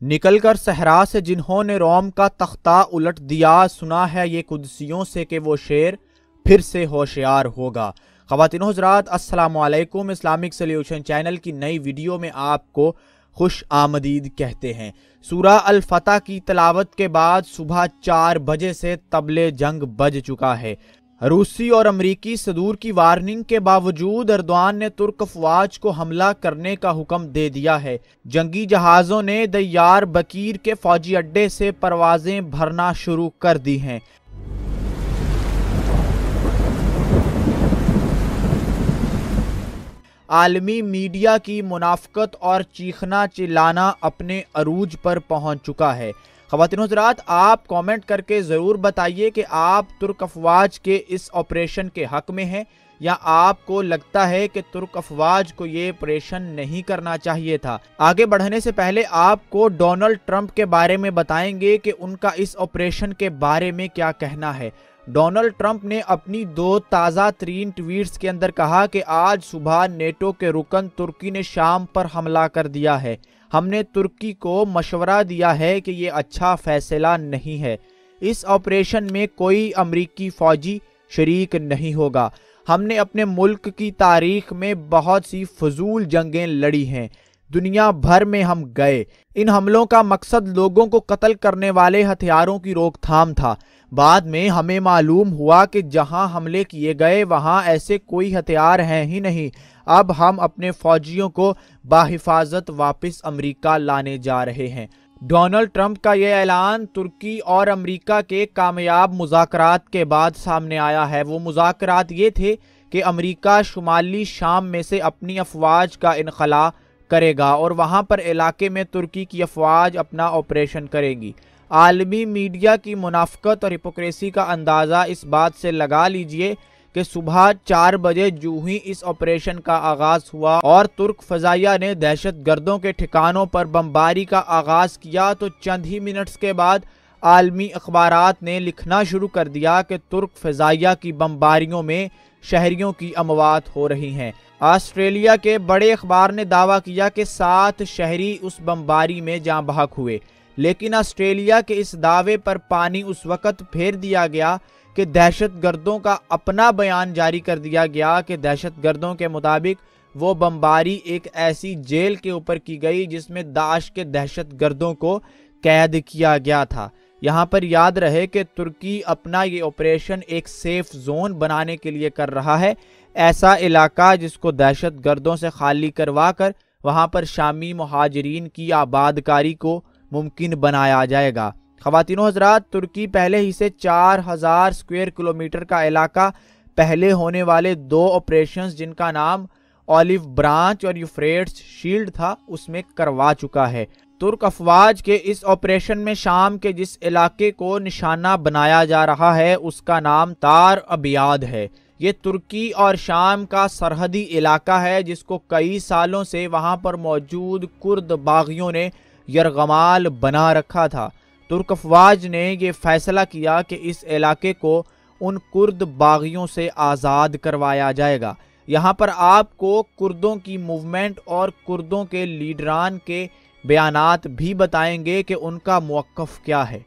نکل کر صحرا سے جنہوں نے روم کا تختہ الٹ دیا، سنا ہے یہ قدسیوں سے کہ وہ شیر پھر سے ہوشیار ہوگا۔ خواتین و حضرات، السلام علیکم۔ اسلامک سلیوشن چینل کی نئی ویڈیو میں آپ کو خوش آمدید کہتے ہیں۔ سورہ الفتح کی تلاوت کے بعد صبح 4 بجے سے طبل جنگ بج چکا ہے۔ روسی اور امریکی صدور کی وارننگ کے باوجود اردوان نے ترک افواج کو حملہ کرنے کا حکم دے دیا ہے۔ جنگی جہازوں نے دیار بکیر کے فوجی اڈے سے پروازیں بھرنا شروع کر دی ہیں۔ عالمی میڈیا کی منافقت اور چیخنا چلانا اپنے عروج پر پہنچ چکا ہے۔ خواتین و حضرات، آپ کامنٹ کر کے ضرور بتائیے کہ آپ ترک افواج کے اس آپریشن کے حق میں ہیں یا آپ کو لگتا ہے کہ ترک افواج کو یہ آپریشن نہیں کرنا چاہیے تھا۔ آگے بڑھنے سے پہلے آپ کو ڈونلڈ ٹرمپ کے بارے میں بتائیں گے کہ ان کا اس آپریشن کے بارے میں کیا کہنا ہے۔ ڈونلڈ ٹرمپ نے اپنی 2 تازہ ترین ٹویٹس کے اندر کہا کہ آج صبح نیٹو کے رکن ترکی نے شام پر حملہ کر دیا ہے۔ ہم نے ترکی کو مشورہ دیا ہے کہ یہ اچھا فیصلہ نہیں ہے۔ اس آپریشن میں کوئی امریکی فوجی شریک نہیں ہوگا۔ ہم نے اپنے ملک کی تاریخ میں بہت سی فضول جنگیں لڑی ہیں۔ دنیا بھر میں ہم گئے۔ ان حملوں کا مقصد لوگوں کو قتل کرنے والے ہتھیاروں کی روک تھام تھا۔ بعد میں ہمیں معلوم ہوا کہ جہاں حملے کیے گئے وہاں ایسے کوئی ہتھیار ہیں ہی نہیں۔ اب ہم اپنے فوجیوں کو بحفاظت واپس امریکہ لانے جا رہے ہیں۔ ڈونلڈ ٹرمپ کا یہ اعلان ترکی اور امریکہ کے کامیاب مذاکرات کے بعد سامنے آیا ہے۔ وہ مذاکرات یہ تھے کہ امریکہ شمالی شام میں سے اپنی افواج کا انخلاء کرے گا اور وہاں پر علاقے میں ترکی کی افواج اپنا آپریشن کرے گی۔ عالمی میڈیا کی منافقت اور ہپوکریسی کا اندازہ اس بات سے لگا لیجئے کہ صبح 4 بجے جو ہی اس آپریشن کا آغاز ہوا اور ترک فضائیہ نے دہشت گردوں کے ٹھکانوں پر بمباری کا آغاز کیا تو چند ہی منٹس کے بعد عالمی اخبارات نے لکھنا شروع کر دیا کہ ترک فضائیہ کی بمباریوں میں شہریوں کی اموات ہو رہی ہیں۔ آسٹریلیا کے بڑے اخبار نے دعویٰ کیا کہ 7 شہری اس بمباری میں جاں بحق ہوئے، لیکن آسٹریلیا کے اس دعوے پر پانی اس وقت پھیر دیا گیا کہ دہشت گردوں کا اپنا بیان جاری کر دیا گیا کہ دہشت گردوں کے مطابق وہ بمباری ایک ایسی جیل کے اوپر کی گئی جس میں داعش کے دہشت گردوں کو قید کیا گیا تھا۔ یہاں پر یاد رہے کہ ترکی اپنا یہ آپریشن ایک سیف زون بنانے کے لیے کر رہا ہے، ایسا علاقہ جس کو دہشت گردوں سے خالی کروا کر وہاں پر شامی مہاجرین کی آباد کاری کو ممکن بنایا جائے گا۔ خواتین و حضرات، ترکی پہلے ہی سے 4000 اسکوائر کلومیٹر کا علاقہ پہلے ہونے والے 2 آپریشنز جن کا نام اولیو برانچ اور یوفریٹس شیلڈ تھا اس میں کروا چکا ہے۔ ترک افواج کے اس آپریشن میں شام کے جس علاقے کو نشانہ بنایا جا رہا ہے اس کا نام تار ابیاد ہے۔ یہ ترکی اور شام کا سرحدی علاقہ ہے جس کو کئی سالوں سے وہاں پر موجود کرد باغیوں نے یرغمال بنا رکھا تھا۔ ترک افواج نے یہ فیصلہ کیا کہ اس علاقے کو ان کرد باغیوں سے آزاد کروایا جائے گا۔ یہاں پر آپ کو کردوں کی موومنٹ اور کردوں کے لیڈران کے بیانات بھی بتائیں گے کہ ان کا موقف کیا ہے۔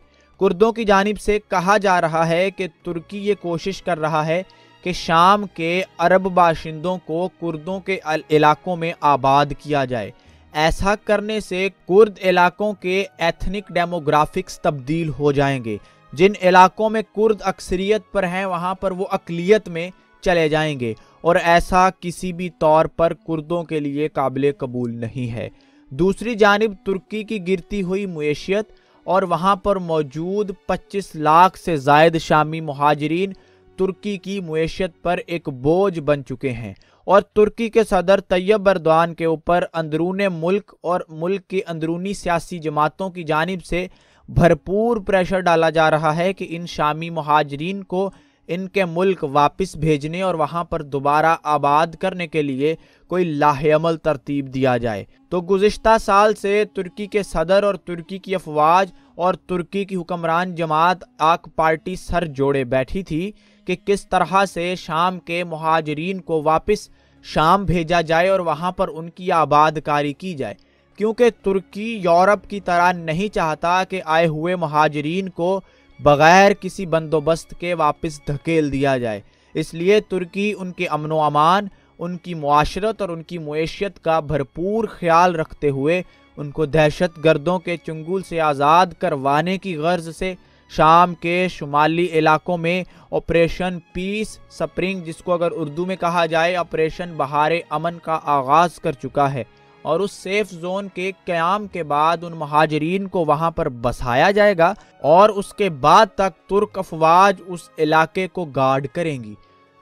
کردوں کی جانب سے کہا جا رہا ہے کہ ترکی یہ کوشش کر رہا ہے کہ شام کے عرب باشندوں کو کردوں کے علاقوں میں آباد کیا جائے۔ ایسا کرنے سے کرد علاقوں کے ایتھنک ڈیموگرافکس تبدیل ہو جائیں گے۔ جن علاقوں میں کرد اکثریت پر ہیں وہاں پر وہ اقلیت میں چلے جائیں گے اور ایسا کسی بھی طور پر کردوں کے لیے قابل قبول نہیں ہے۔ دوسری جانب ترکی کی گرتی ہوئی معیشت اور وہاں پر موجود 25 لاکھ سے زائد شامی مہاجرین ترکی کی معیشت پر ایک بوجھ بن چکے ہیں اور ترکی کے صدر طیب اردوان کے اوپر اندرون ملک اور ملک کی اندرونی سیاسی جماعتوں کی جانب سے بھرپور پریشر ڈالا جا رہا ہے کہ ان شامی مہاجرین کو ان کے ملک واپس بھیجنے اور وہاں پر دوبارہ آباد کرنے کے لیے کوئی لاہ عمل ترتیب دیا جائے۔ تو گزشتہ سال سے ترکی کے صدر اور ترکی کی افواج اور ترکی کی حکمران جماعت آک پارٹی سر جوڑے بیٹھی تھی کہ کس طرح سے شام کے مہاجرین کو واپس شام بھیجا جائے اور وہاں پر ان کی آباد کاری کی جائے۔ کیونکہ ترکی یورپ کی طرح نہیں چاہتا کہ آئے ہوئے مہاجرین کو بغیر کسی بندوبست کے واپس دھکیل دیا جائے۔ اس لیے ترکی ان کے امن و امان، ان کی معاشرت اور ان کی معیشت کا بھرپور خیال رکھتے ہوئے ان کو دہشت گردوں کے چنگل سے آزاد کروانے کی غرض سے شام کے شمالی علاقوں میں آپریشن پیس سپرنگ، جس کو اگر اردو میں کہا جائے آپریشن بہار امن، کا آغاز کر چکا ہے، اور اس سیف زون کے قیام کے بعد ان مہاجرین کو وہاں پر بسایا جائے گا اور اس کے بعد تک ترک افواج اس علاقے کو گارڈ کریں گی۔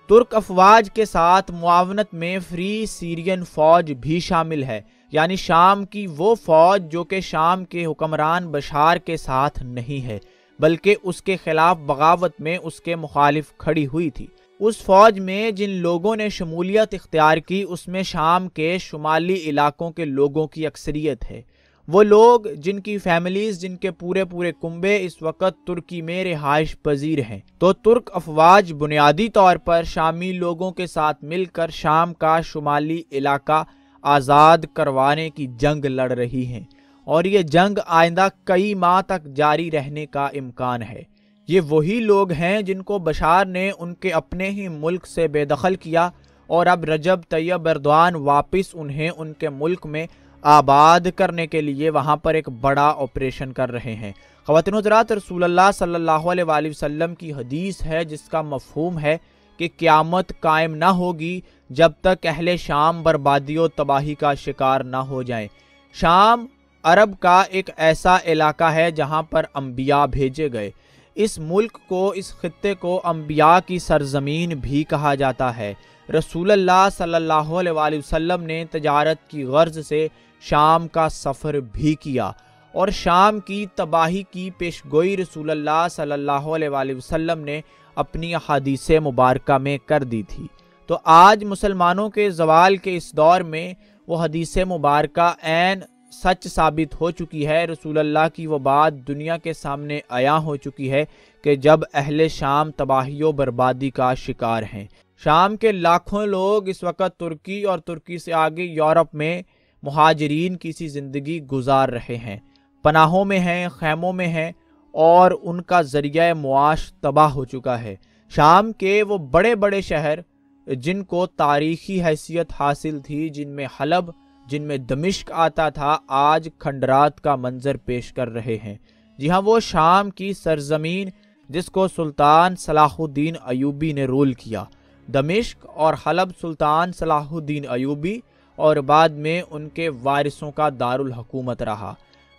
ترک افواج کے ساتھ معاونت میں فری سیرین فوج بھی شامل ہے، یعنی شام کی وہ فوج جو کہ شام کے حکمران بشار کے ساتھ نہیں ہے بلکہ اس کے خلاف بغاوت میں اس کے مخالف کھڑی ہوئی تھی۔ اس فوج میں جن لوگوں نے شمولیت اختیار کی اس میں شام کے شمالی علاقوں کے لوگوں کی اکثریت ہے۔ وہ لوگ جن کی فیملیز، جن کے پورے کنبے اس وقت ترکی میں رہائش پذیر ہیں۔ تو ترک افواج بنیادی طور پر شامی لوگوں کے ساتھ مل کر شام کا شمالی علاقہ آزاد کروانے کی جنگ لڑ رہی ہیں، اور یہ جنگ آئندہ کئی ماہ تک جاری رہنے کا امکان ہے۔ یہ وہی لوگ ہیں جن کو بشار نے ان کے اپنے ہی ملک سے بے دخل کیا، اور اب رجب طیب ایردوان واپس انہیں ان کے ملک میں آباد کرنے کے لیے وہاں پر ایک بڑا آپریشن کر رہے ہیں۔ خواتین و حضرات، رسول اللہ صلی اللہ علیہ وآلہ وسلم کی حدیث ہے جس کا مفہوم ہے کہ قیامت قائم نہ ہوگی جب تک اہل شام بربادی و تباہی کا شکار نہ ہو جائیں۔ شام عرب کا ایک ایسا علاقہ ہے جہاں پر انبیاء بھیجے گئے۔ اس ملک کو، اس خطے کو انبیاء کی سرزمین بھی کہا جاتا ہے۔ رسول اللہ صلی اللہ علیہ وآلہ وسلم نے تجارت کی غرض سے شام کا سفر بھی کیا، اور شام کی تباہی کی پیشگوئی رسول اللہ صلی اللہ علیہ وآلہ وسلم نے اپنی احادیث مبارکہ میں کر دی تھی۔ تو آج مسلمانوں کے زوال کے اس دور میں وہ حدیث مبارکہ عین سچ ثابت ہو چکی ہے۔ رسول اللہ کی وہ بات دنیا کے سامنے عیاں ہو چکی ہے کہ جب اہل شام تباہی و بربادی کا شکار ہیں۔ شام کے لاکھوں لوگ اس وقت ترکی اور ترکی سے آگے یورپ میں مہاجرین کی سی زندگی گزار رہے ہیں، پناہوں میں ہیں، خیموں میں ہیں، اور ان کا ذریعہ معاش تباہ ہو چکا ہے۔ شام کے وہ بڑے بڑے شہر جن کو تاریخی حیثیت حاصل تھی، جن میں حلب، جن میں دمشق آتا تھا، آج کھنڈرات کا منظر پیش کر رہے ہیں۔ جی ہاں، وہ شام کی سرزمین جس کو سلطان صلاح الدین ایوبی نے رول کیا، دمشق اور حلب سلطان صلاح الدین ایوبی اور بعد میں ان کے وارثوں کا دارالحکومت رہا۔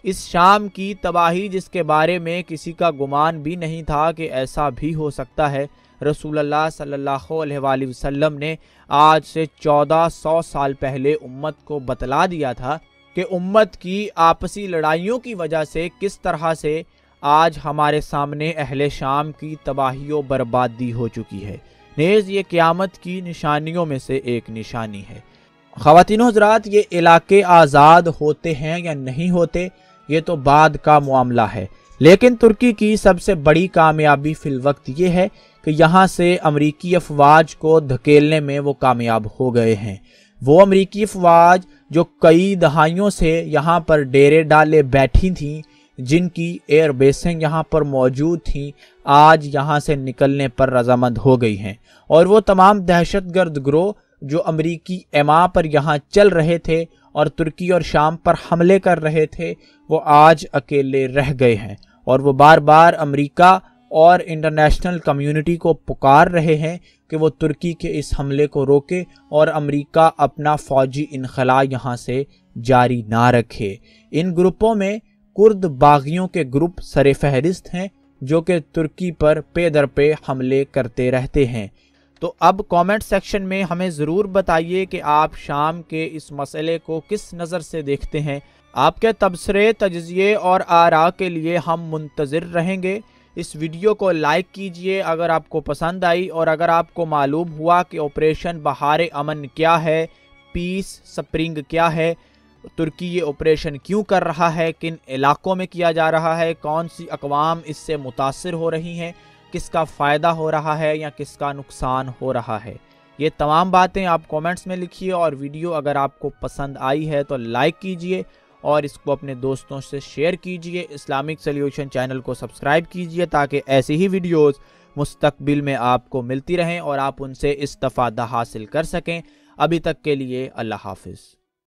اس شام کی تباہی جس کے بارے میں کسی کا گمان بھی نہیں تھا کہ ایسا بھی ہو سکتا ہے، رسول اللہ صلی اللہ علیہ وآلہ وسلم نے آج سے 1400 سال پہلے امت کو بتلا دیا تھا کہ امت کی آپسی لڑائیوں کی وجہ سے کس طرح سے آج ہمارے سامنے اہل شام کی تباہی و بربادی ہو چکی ہے۔ نیز یہ قیامت کی نشانیوں میں سے ایک نشانی ہے۔ خواتین و حضرات، یہ علاقے آزاد ہوتے ہیں یا نہیں ہوتے یہ تو بعد کا معاملہ ہے، لیکن ترکی کی سب سے بڑی کامیابی فی الوقت یہ ہے کہ یہاں سے امریکی افواج کو دھکیلنے میں وہ کامیاب ہو گئے ہیں۔ وہ امریکی افواج جو کئی دہائیوں سے یہاں پر ڈیرے ڈالے بیٹھی تھیں، جن کی ایئر بیسیں یہاں پر موجود تھیں، آج یہاں سے نکلنے پر رضامند ہو گئی ہیں، اور وہ تمام دہشت گرد گروہ جو امریکی ایما پر یہاں چل رہے تھے اور ترکی اور شام پر حملے کر رہے تھے، وہ آج اکیلے رہ گئے ہیں، اور وہ بار بار امریکہ اور انٹرنیشنل کمیونٹی کو پکار رہے ہیں کہ وہ ترکی کے اس حملے کو روکے اور امریکہ اپنا فوجی انخلاء یہاں سے جاری نہ رکھے۔ ان گروپوں میں کرد باغیوں کے گروپ سر فہرست ہیں جو کہ ترکی پر پے در پے حملے کرتے رہتے ہیں۔ تو اب کامنٹ سیکشن میں ہمیں ضرور بتائیے کہ آپ شام کے اس مسئلے کو کس نظر سے دیکھتے ہیں۔ آپ کے تبصرے، تجزیے اور آراء کے لیے ہم منتظر رہیں گے۔ اس ویڈیو کو لائک کیجئے اگر آپ کو پسند آئی، اور اگر آپ کو معلوم ہوا کہ آپریشن بہار امن کیا ہے، پیس سپرنگ کیا ہے، ترکی یہ آپریشن کیوں کر رہا ہے، کن علاقوں میں کیا جا رہا ہے، کون سی اقوام اس سے متاثر ہو رہی ہیں، کس کا فائدہ ہو رہا ہے یا کس کا نقصان ہو رہا ہے، یہ تمام باتیں آپ کومنٹس میں لکھیے، اور ویڈیو اگر آپ کو پسند آئی ہے تو لائک کیجئے، اور اس کو اپنے دوستوں سے شیئر کیجئے۔ اسلامک سلیوشن چینل کو سبسکرائب کیجئے تاکہ ایسی ہی ویڈیوز مستقبل میں آپ کو ملتی رہیں اور آپ ان سے استفادہ حاصل کر سکیں۔ ابھی تک کے لیے اللہ حافظ۔